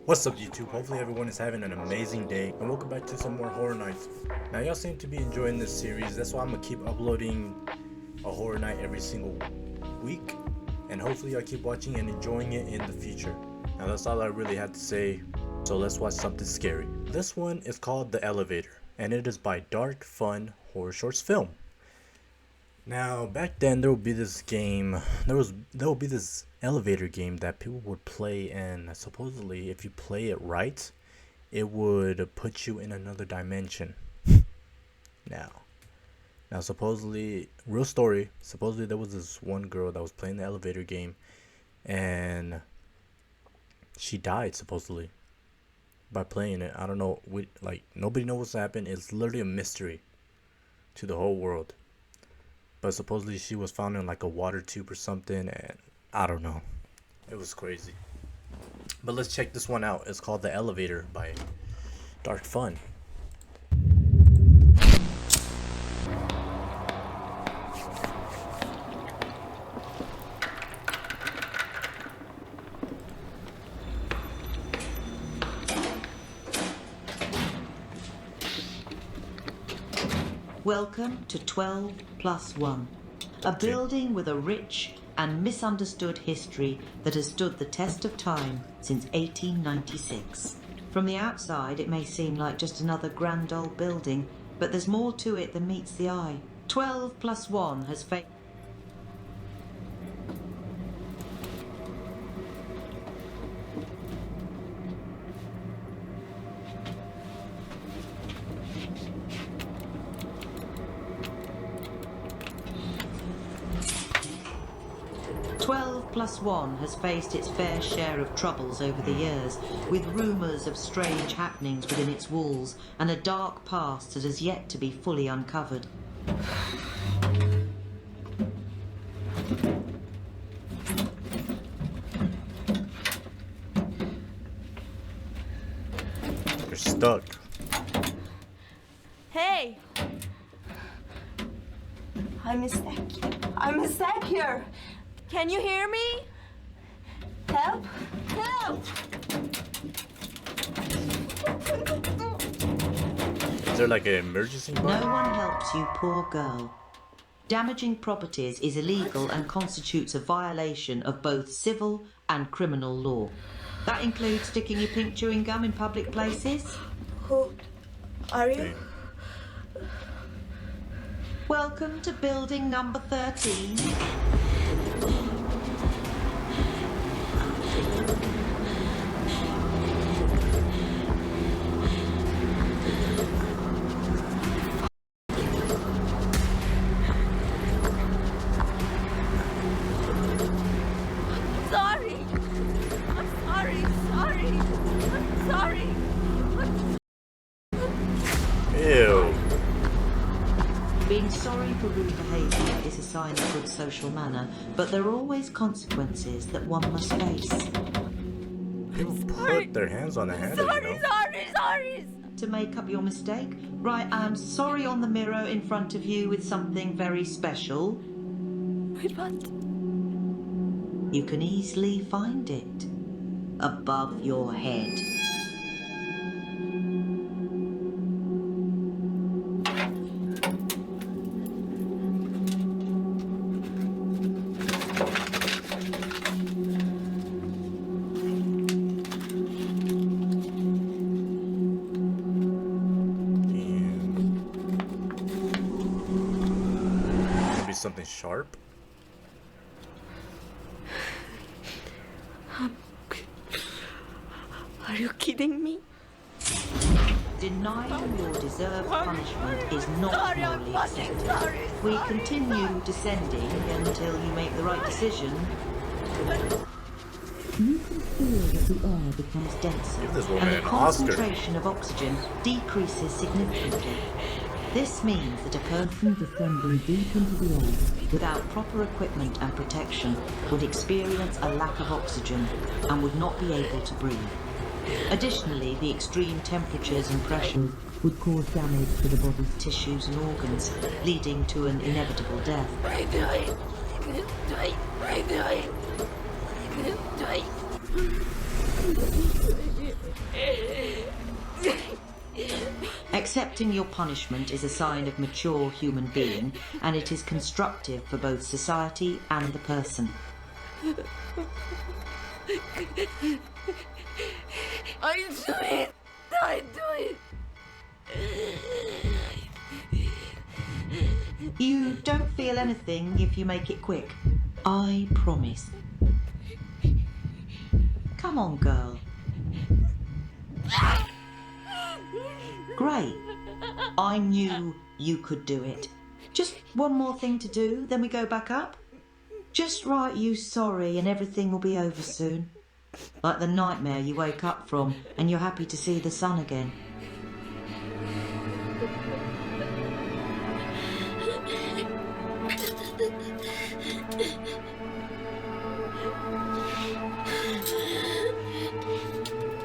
What's up YouTube? Hopefully everyone is having an amazing day and welcome back to some more Horror Nights. Now y'all seem to be enjoying this series, that's why I'm gonna keep uploading a Horror Night every single week and hopefully y'all keep watching and enjoying it in the future. Now that's all I really had to say, so let's watch something scary. This one is called The Elevator and it is by Dark Fun Horror Shorts Film. Now back then there would be this game, there would be this elevator game that people would play, and supposedly if you play it right, it would put you in another dimension. Now supposedly, real story, supposedly there was this one girl that was playing the elevator game and she died supposedly by playing it. I don't know, nobody knows what's happened. It's literally a mystery to the whole world. But supposedly she was found in like a water tube or something, and I don't know. It was crazy. But let's check this one out. It's called The Elevator by Dark Fun. Welcome to 12+1, a building with a rich and misunderstood history that has stood the test of time since 1896. From the outside, it may seem like just another grand old building, but there's more to it than meets the eye. 12+1 has faced... +1 has faced its fair share of troubles over the years, with rumours of strange happenings within its walls and a dark past that has yet to be fully uncovered. You're stuck. Hey! I'm stuck here. Can you hear me? Help! Help! Is there like an emergency button? No one helps you, poor girl. Damaging properties is illegal and constitutes a violation of both civil and criminal law. That includes sticking your pink chewing gum in public places. Who are you? Welcome to building number 13. I'm sorry. Ew. Being sorry for rude behaviour is a sign of good social manner, but there are always consequences that one must face. People put their hands on the handle, you know? Sorry. To make up your mistake, write "I'm sorry" on the mirror in front of you with something very special. Wait, what? You can easily find it above your head. Maybe something sharp? Are you kidding me? Denying your deserved punishment is not morally acceptable. We continue descending until you make the right decision. You can feel that the air becomes denser Give this woman and the an Oscar. concentration of oxygen decreases significantly. This means that a person descending deep into the air without proper equipment and protection would experience a lack of oxygen and would not be able to breathe. Additionally, the extreme temperatures and pressures would cause damage to the body's tissues and organs, leading to an inevitable death. Accepting your punishment is a sign of mature human being, and it is constructive for both society and the person. I do it. I do it. You don't feel anything if you make it quick. I promise. Come on, girl. Great. I knew you could do it. Just one more thing to do, then we go back up. Just write you sorry and everything will be over soon. Like the nightmare you wake up from and you're happy to see the sun again.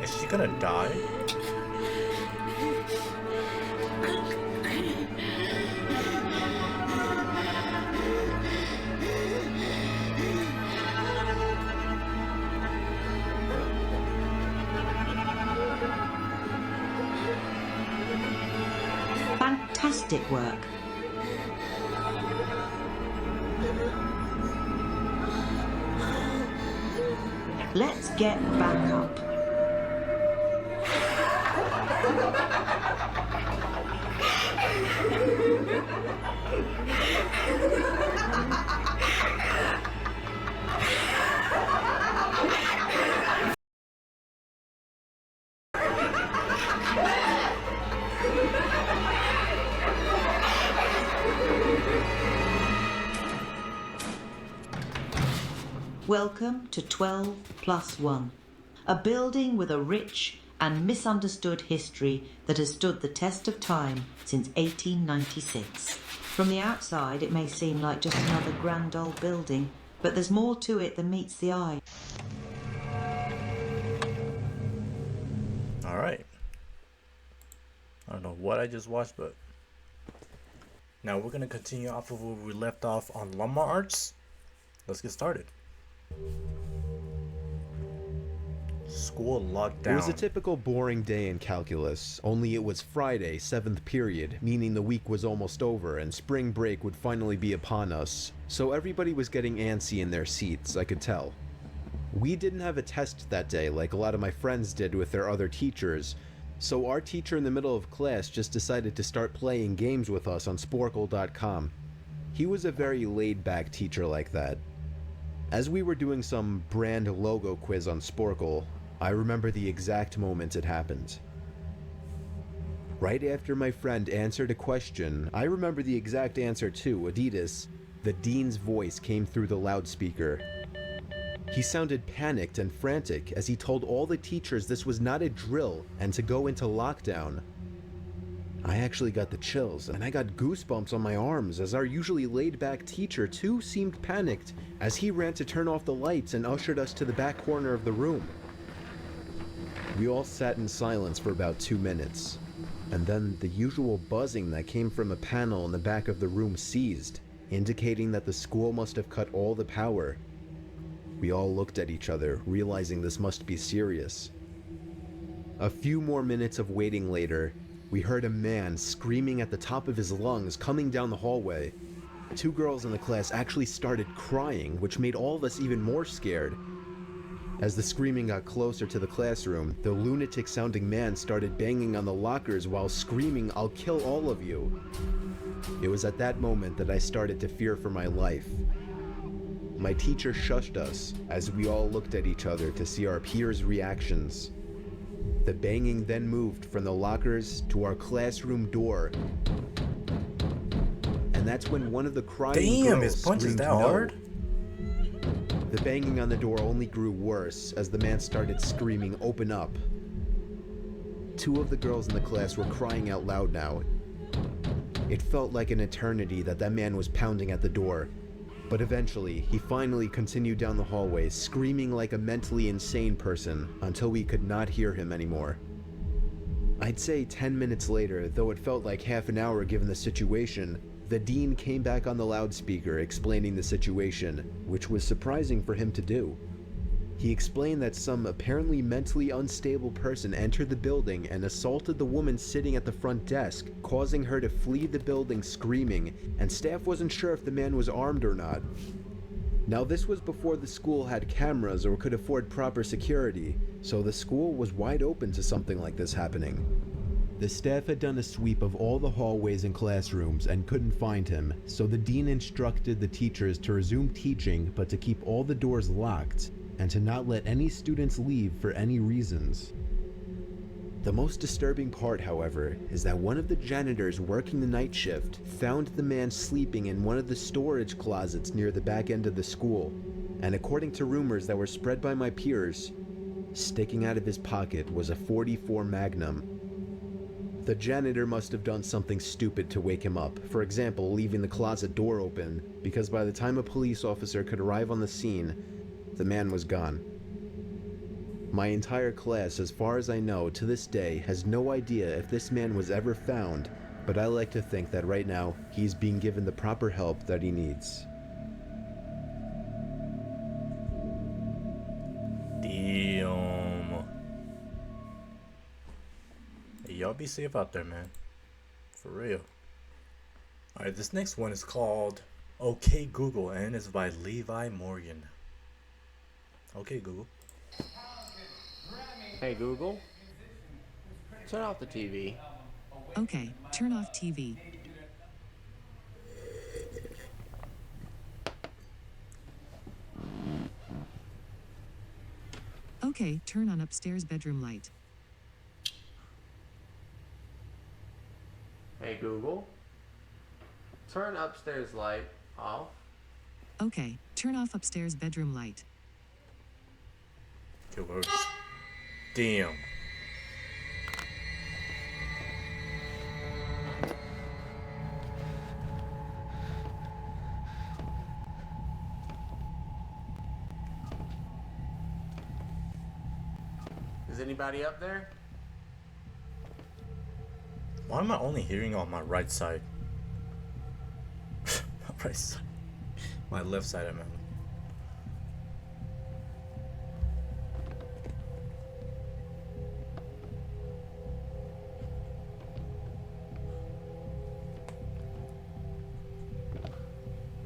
Is she gonna die? Fantastic work. Let's get back up. Welcome to 12+1, a building with a rich and misunderstood history that has stood the test of time since 1896. From the outside, it may seem like just another grand old building, but there's more to it than meets the eye. All right. I don't know what I just watched, but now we're gonna continue off of where we left off on Lumbar Arts. Let's get started. School locked down. It was a typical boring day in calculus, only it was Friday, 7th period, meaning the week was almost over and spring break would finally be upon us, so everybody was getting antsy in their seats, I could tell. We didn't have a test that day like a lot of my friends did with their other teachers, so our teacher in the middle of class just decided to start playing games with us on Sporkle.com. He was a very laid-back teacher like that. As we were doing some brand logo quiz on Sporkle, I remember the exact moment it happened. Right after my friend answered a question, I remember the exact answer too, Adidas. The dean's voice came through the loudspeaker. He sounded panicked and frantic as he told all the teachers this was not a drill and to go into lockdown. I actually got the chills, and I got goosebumps on my arms as our usually laid-back teacher too seemed panicked as he ran to turn off the lights and ushered us to the back corner of the room. We all sat in silence for about 2 minutes, and then the usual buzzing that came from a panel in the back of the room ceased, indicating that the school must have cut all the power. We all looked at each other, realizing this must be serious. A few more minutes of waiting later, we heard a man screaming at the top of his lungs coming down the hallway. 2 girls in the class actually started crying, which made all of us even more scared. As the screaming got closer to the classroom, the lunatic-sounding man started banging on the lockers while screaming, "I'll kill all of you." It was at that moment that I started to fear for my life. My teacher shushed us as we all looked at each other to see our peers' reactions. The banging then moved from the lockers to our classroom door. And that's when one of the crying Damn, girls his punch is screamed that no. hard? The banging on the door only grew worse as the man started screaming, "Open up." 2 of the girls in the class were crying out loud now. It felt like an eternity that man was pounding at the door. But eventually, he finally continued down the hallway, screaming like a mentally insane person until we could not hear him anymore. I'd say 10 minutes later, though it felt like half an hour given the situation, the dean came back on the loudspeaker explaining the situation, which was surprising for him to do. He explained that some apparently mentally unstable person entered the building and assaulted the woman sitting at the front desk, causing her to flee the building screaming, and staff wasn't sure if the man was armed or not. Now, this was before the school had cameras or could afford proper security, so the school was wide open to something like this happening. The staff had done a sweep of all the hallways and classrooms and couldn't find him, so the dean instructed the teachers to resume teaching but to keep all the doors locked and to not let any students leave for any reasons. The most disturbing part, however, is that one of the janitors working the night shift found the man sleeping in one of the storage closets near the back end of the school, and according to rumors that were spread by my peers, sticking out of his pocket was a .44 Magnum. The janitor must have done something stupid to wake him up, for example, leaving the closet door open, because by the time a police officer could arrive on the scene, the man was gone. My entire class, as far as I know, to this day, has no idea if this man was ever found, but I like to think that right now, he's being given the proper help that he needs. Damn. Hey, y'all be safe out there, man. For real. Alright, this next one is called OK Google, and it's by Levi Morgan. Okay, Google. Hey Google, turn off the TV. Okay, turn off TV. Okay, turn on upstairs bedroom light. Hey Google, turn upstairs light off. Okay, turn off upstairs bedroom light. Good words. Damn. Is anybody up there? Why am I only hearing on my right side? My right side. My left side, I mean.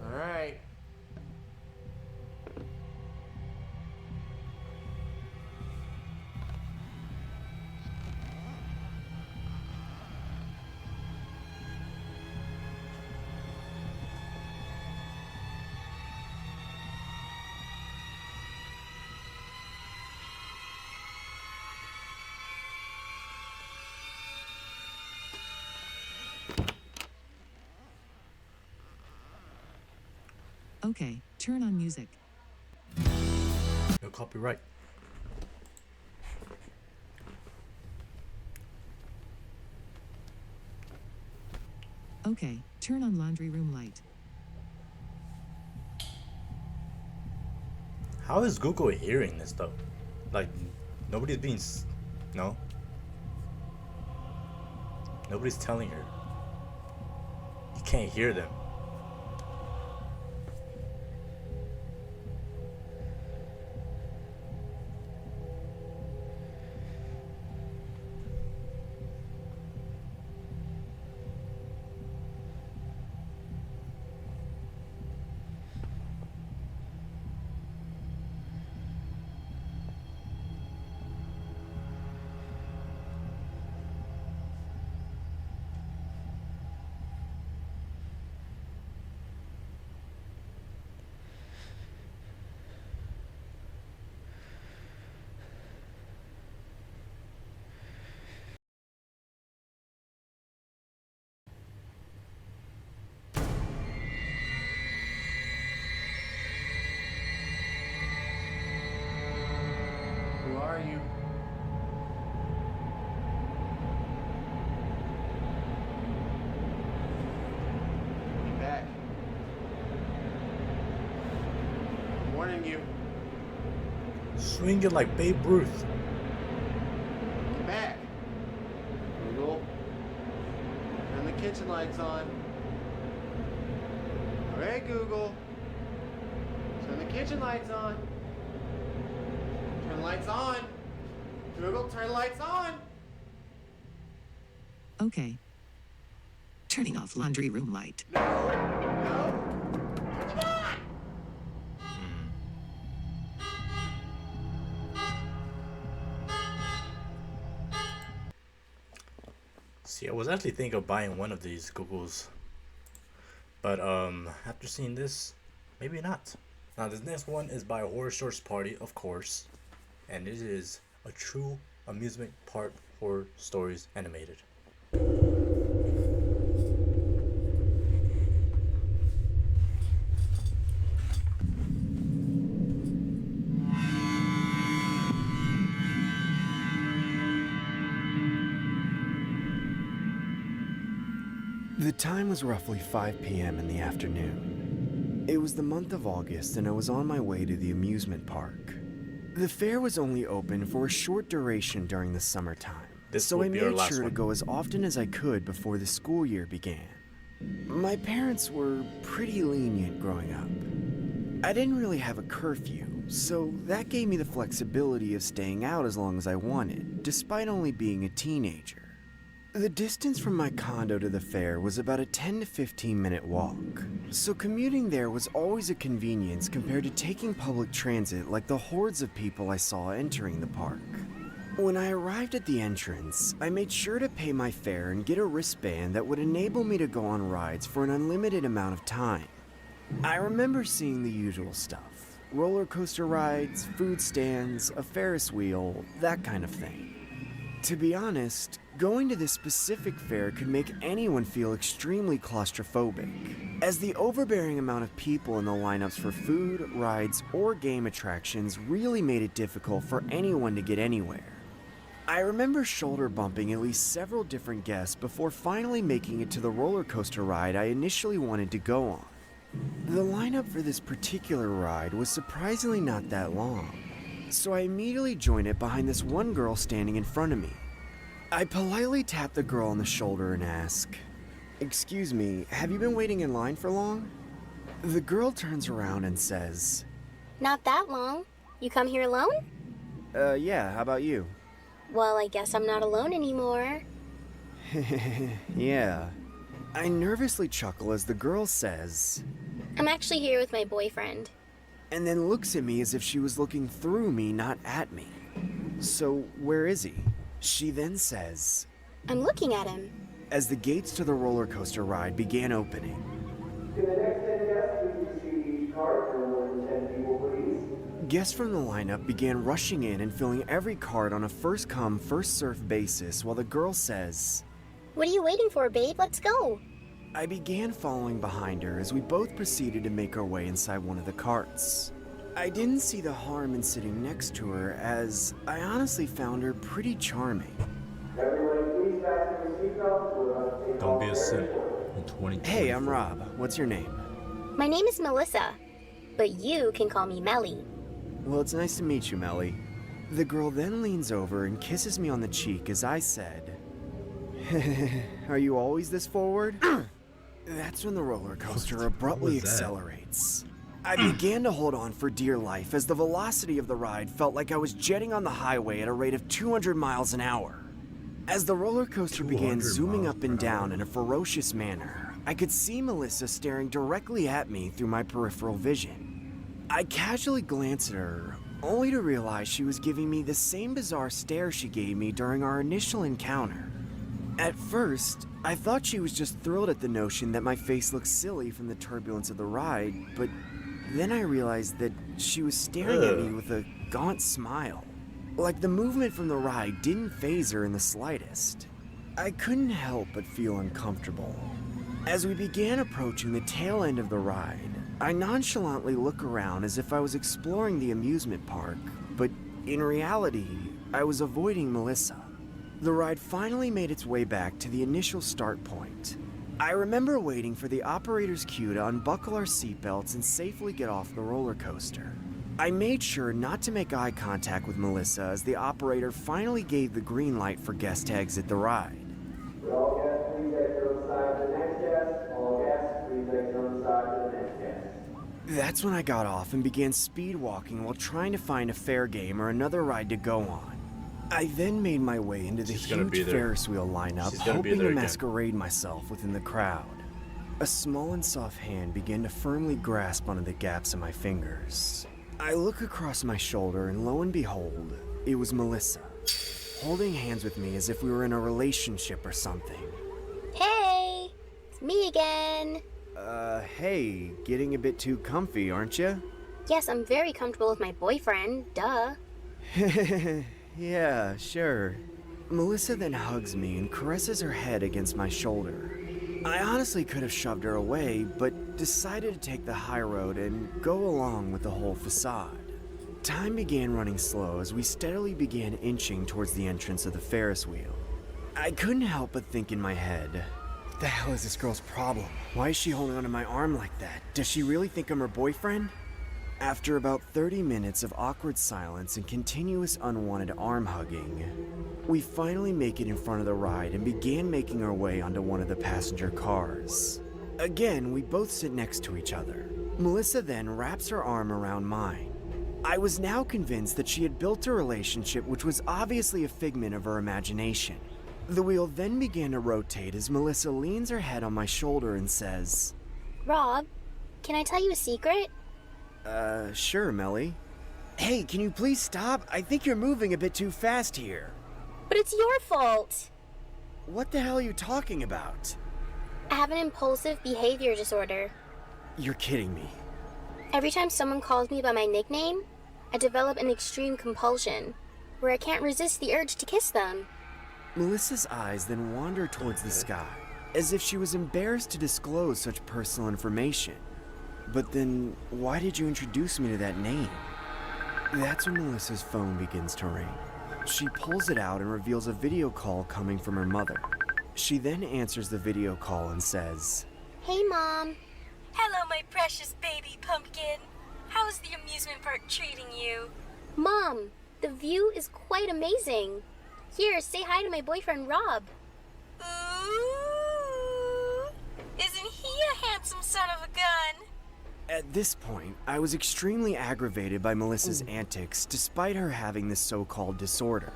All right. Okay, turn on music. No copyright. Okay, turn on laundry room light. How is Google hearing this though? Like, nobody's being. No? Nobody's telling her. You can't hear them. Who are you? Be back. I'm warning you. Swing it like Babe Ruth. Get back. Google. Turn the kitchen lights on. All right, Google. Turn the kitchen lights on. Turn lights on. Google, turn lights on. Okay. Turning off laundry room light. No. No. Turn them on. See, I was actually thinking of buying one of these Googles, but after seeing this, maybe not. Now this next one is by Horror Shorts Party, of course, and it is a true amusement park horror stories animated. The time was roughly 5 p.m. in the afternoon. It was the month of August and I was on my way to the amusement park. The fair was only open for a short duration during the summertime, so I made sure to go as often as I could before the school year began. My parents were pretty lenient growing up. I didn't really have a curfew, so that gave me the flexibility of staying out as long as I wanted, despite only being a teenager. The distance from my condo to the fair was about a 10 to 15 minute walk, so commuting there was always a convenience compared to taking public transit like the hordes of people I saw entering the park. When I arrived at the entrance, I made sure to pay my fare and get a wristband that would enable me to go on rides for an unlimited amount of time. I remember seeing the usual stuff: roller coaster rides, food stands, a Ferris wheel, that kind of thing. To be honest, going to this specific fair could make anyone feel extremely claustrophobic, as the overbearing amount of people in the lineups for food, rides, or game attractions really made it difficult for anyone to get anywhere. I remember shoulder bumping at least several different guests before finally making it to the roller coaster ride I initially wanted to go on. The lineup for this particular ride was surprisingly not that long, so I immediately joined it behind this one girl standing in front of me. I politely tap the girl on the shoulder and ask, "Excuse me, have you been waiting in line for long?" The girl turns around and says, "Not that long. You come here alone?" Yeah, how about you?" "Well, I guess I'm not alone anymore." Yeah. I nervously chuckle as the girl says, "I'm actually here with my boyfriend." And then looks at me as if she was looking through me, not at me. "So, where is he?" She then says, "I'm looking at him." As the gates to the roller coaster ride began opening. To the next 10 guests, please receive each card for more than 10 people, please. Guests from the lineup began rushing in and filling every card on a first-come, first-served basis while the girl says, "What are you waiting for, babe? Let's go." I began following behind her as we both proceeded to make our way inside one of the carts. I didn't see the harm in sitting next to her, as I honestly found her pretty charming. Everyone, please fasten your seatbelts. We're about to take Don't off be a very simp shortly. in 2020. Hey, I'm Rob. What's your name? My name is Melissa, but you can call me Melly. Well, it's nice to meet you, Melly. The girl then leans over and kisses me on the cheek as I said, "Are you always this forward?" That's when the roller coaster abruptly accelerates. I began to hold on for dear life as the velocity of the ride felt like I was jetting on the highway at a rate of 200 miles an hour. As the roller coaster began zooming up and down in a ferocious manner, I could see Melissa staring directly at me through my peripheral vision. I casually glanced at her, only to realize she was giving me the same bizarre stare she gave me during our initial encounter. At first, I thought she was just thrilled at the notion that my face looked silly from the turbulence of the ride, but then I realized that she was staring at me with a gaunt smile. Like the movement from the ride didn't faze her in the slightest. I couldn't help but feel uncomfortable. As we began approaching the tail end of the ride, I nonchalantly looked around as if I was exploring the amusement park, but in reality, I was avoiding Melissa. The ride finally made its way back to the initial start point. I remember waiting for the operator's cue to unbuckle our seatbelts and safely get off the roller coaster. I made sure not to make eye contact with Melissa as the operator finally gave the green light for guests to exit the ride. Would all guests please exit on the side to the next guest? All guests, please exit on the side to the next guest. That's when I got off and began speed walking while trying to find a fair game or another ride to go on. I then made my way into the She's gonna be huge there. Ferris wheel lineup, She's gonna be hoping there to again. masquerade myself within the crowd. A small and soft hand began to firmly grasp onto the gaps in my fingers. I look across my shoulder and lo and behold, it was Melissa, holding hands with me as if we were in a relationship or something. Hey, it's me again. Hey, getting a bit too comfy, aren't you? Yes, I'm very comfortable with my boyfriend, duh. Yeah, sure. Melissa then hugs me and caresses her head against my shoulder. I honestly could have shoved her away, but decided to take the high road and go along with the whole facade. Time began running slow as we steadily began inching towards the entrance of the Ferris wheel. I couldn't help but think in my head, what the hell is this girl's problem? Why is she holding onto my arm like that? Does she really think I'm her boyfriend? After about 30 minutes of awkward silence and continuous unwanted arm hugging, we finally make it in front of the ride and began making our way onto one of the passenger cars. Again, we both sit next to each other. Melissa then wraps her arm around mine. I was now convinced that she had built a relationship which was obviously a figment of her imagination. The wheel then began to rotate as Melissa leans her head on my shoulder and says, Rob, can I tell you a secret? Sure, Melly. Hey, can you please stop? I think you're moving a bit too fast here. But it's your fault. What the hell are you talking about? I have an impulsive behavior disorder. You're kidding me. Every time someone calls me by my nickname, I develop an extreme compulsion, where I can't resist the urge to kiss them. Melissa's eyes then wander towards the sky, as if she was embarrassed to disclose such personal information. But then, why did you introduce me to that name? That's when Melissa's phone begins to ring. She pulls it out and reveals a video call coming from her mother. She then answers the video call and says, Hey, Mom. Hello, my precious baby pumpkin. How's the amusement park treating you? Mom, the view is quite amazing. Here, say hi to my boyfriend, Rob. Ooh, isn't he a handsome son of a gun? At this point, I was extremely aggravated by Melissa's antics despite her having this so-called disorder.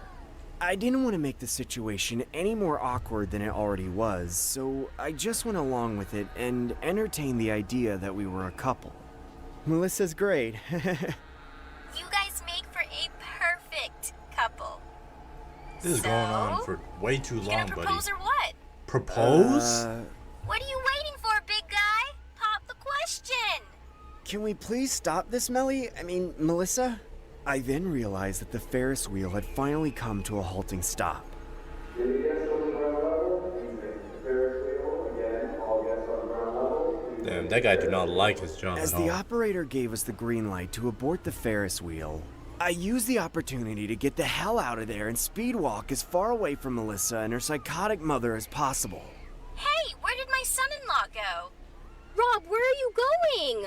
I didn't want to make the situation any more awkward than it already was, so I just went along with it and entertained the idea that we were a couple. Melissa's great. You guys make for a perfect couple. This is going on for way too You long, gonna buddy. propose or what? Propose? What are you waiting for, big guy? Pop the question. Can we please stop this, Melly? I mean, Melissa? I then realized that the Ferris wheel had finally come to a halting stop. Did you guess on the ground level? Using the Ferris wheel. Again, all guests on the ground level. Damn, that guy do not like his job As at the all. operator gave us the green light to abort the Ferris wheel, I used the opportunity to get the hell out of there and speed walk as far away from Melissa and her psychotic mother as possible. Hey, where did my son-in-law go? Rob, where are you going?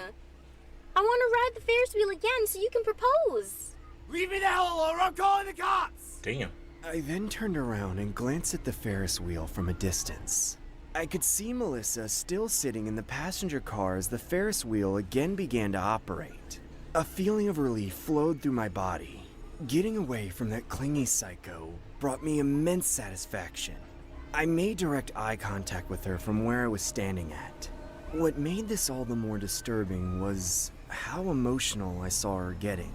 I want to ride the Ferris wheel again so you can propose. Leave me the hell alone, or I'm calling the cops! Damn. I then turned around and glanced at the Ferris wheel from a distance. I could see Melissa still sitting in the passenger car as the Ferris wheel again began to operate. A feeling of relief flowed through my body. Getting away from that clingy psycho brought me immense satisfaction. I made direct eye contact with her from where I was standing at. What made this all the more disturbing was how emotional I saw her getting.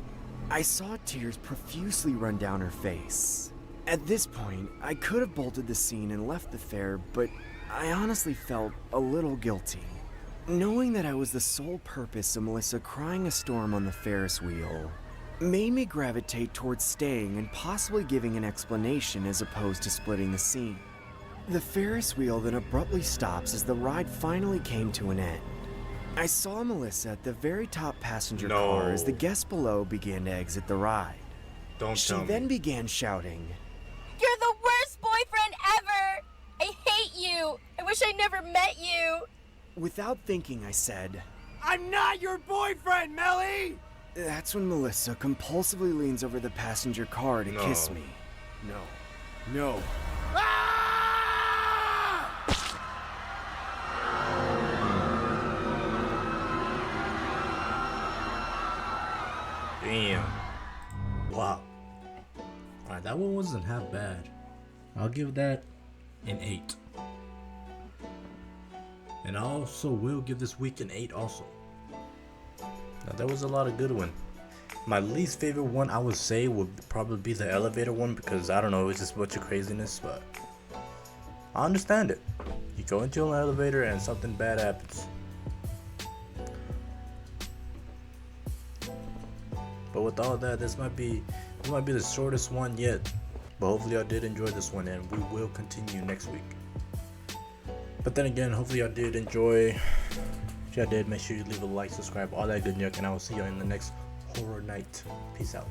I saw tears profusely run down her face. At this point, I could have bolted the scene and left the fair, but I honestly felt a little guilty. Knowing that I was the sole purpose of Melissa crying a storm on the Ferris wheel made me gravitate towards staying and possibly giving an explanation as opposed to splitting the scene. The Ferris wheel then abruptly stops as the ride finally came to an end. I saw Melissa at the very top passenger car as the guests below began to exit the ride. She then began shouting, You're the worst boyfriend ever! I hate you! I wish I never met you! Without thinking, I said, I'm not your boyfriend, Melly! That's when Melissa compulsively leans over the passenger car to kiss me. No. Damn. Wow. Alright, that one wasn't half bad. I'll give that an 8. And I also will give this week an 8 also. Now, there was a lot of good one. My least favorite one I would say would probably be the elevator one, because I don't know, it's just a bunch of craziness, but I understand it. You go into an elevator and something bad happens. But with all that, this might be the shortest one yet. But hopefully y'all did enjoy this one, and we will continue next week. But then again, hopefully y'all did enjoy. If y'all did, make sure you leave a like, subscribe, all that good yuck, and I will see you in the next Horror Night. Peace out.